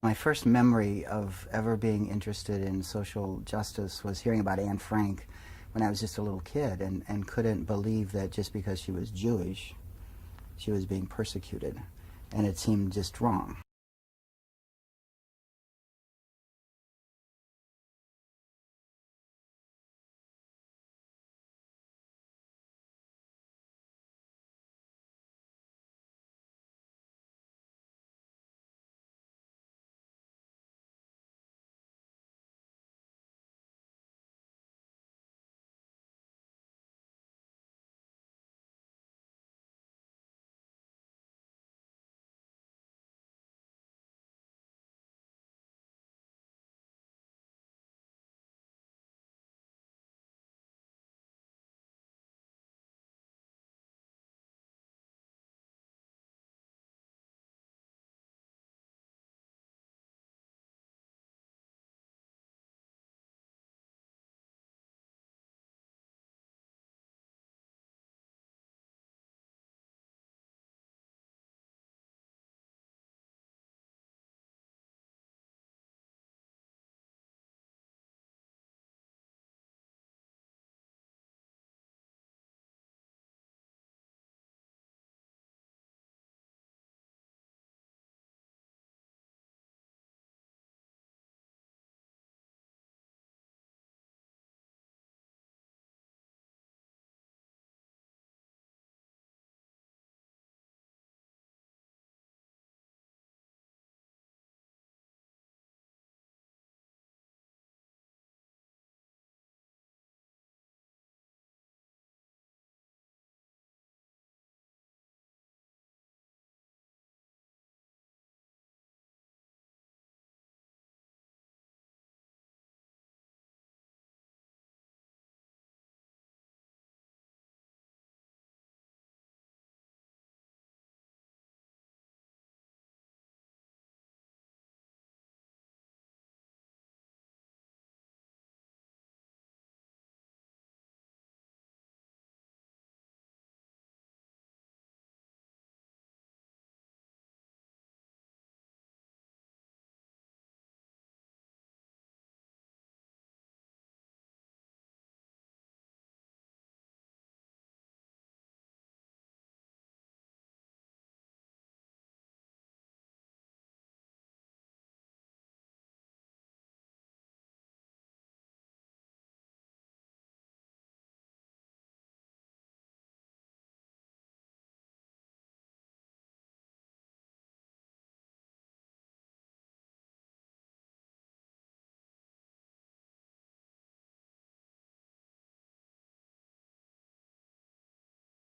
My first memory of ever being interested in social justice was hearing about Anne Frank when I was just a little kid and couldn't believe that just because she was Jewish, she was being persecuted. And it seemed just wrong.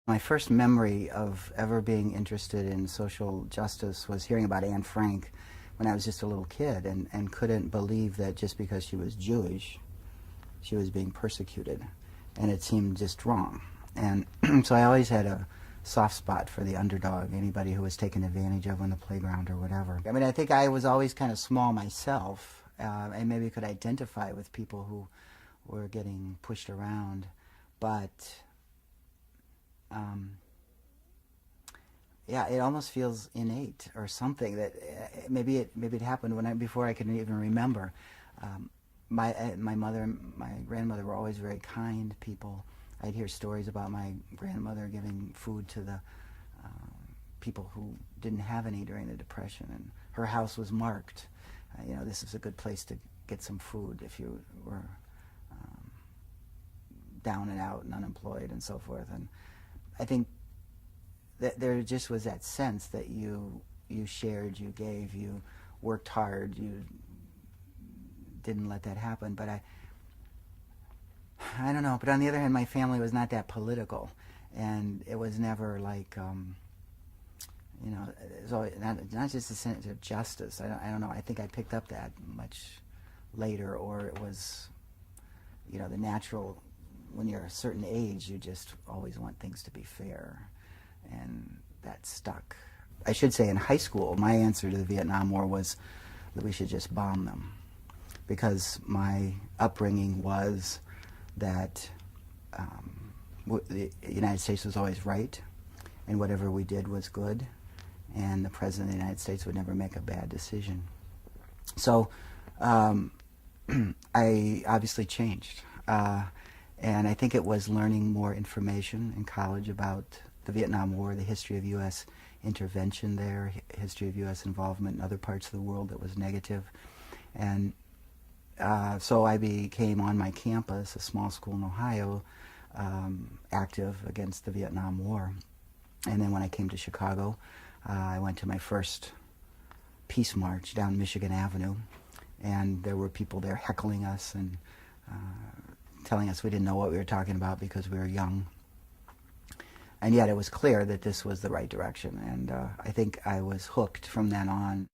My first memory of ever being interested in social justice was hearing about Anne Frank when I was just a little kid and couldn't believe that just because she was Jewish, she was being persecuted. And it seemed just wrong. And so I always had a soft spot for the underdog, anybody who was taken advantage of on the playground or whatever. I mean, I think I was always kind of small myself, and maybe could identify with people who were getting pushed around, but yeah, it almost feels innate or something that maybe it happened before I could even remember. My mother and my grandmother were always very kind people. I'd hear stories about my grandmother giving food to the people who didn't have any during the Depression, and her house was marked. This is a good place to get some food if you were down and out and unemployed and so forth. And I think that there just was that sense that you shared, you gave, you worked hard, you didn't let that happen. But I don't know. But on the other hand, my family was not that political, and it was never like it's always not just a sense of justice. I don't know. I think I picked up that much later, or it was the natural. When you're a certain age, you just always want things to be fair, and that stuck. I should say in high school, my answer to the Vietnam War was that we should just bomb them, because my upbringing was that the United States was always right, and whatever we did was good, and the President of the United States would never make a bad decision. So I obviously changed. And I think it was learning more information in college about the Vietnam War, the history of U.S. intervention there, history of U.S. involvement in other parts of the world that was negative. And so I became on my campus, a small school in Ohio, active against the Vietnam War. And then when I came to Chicago, I went to my first peace march down Michigan Avenue, and there were people there heckling us and telling us we didn't know what we were talking about because we were young. And yet it was clear that this was the right direction, and I think I was hooked from then on.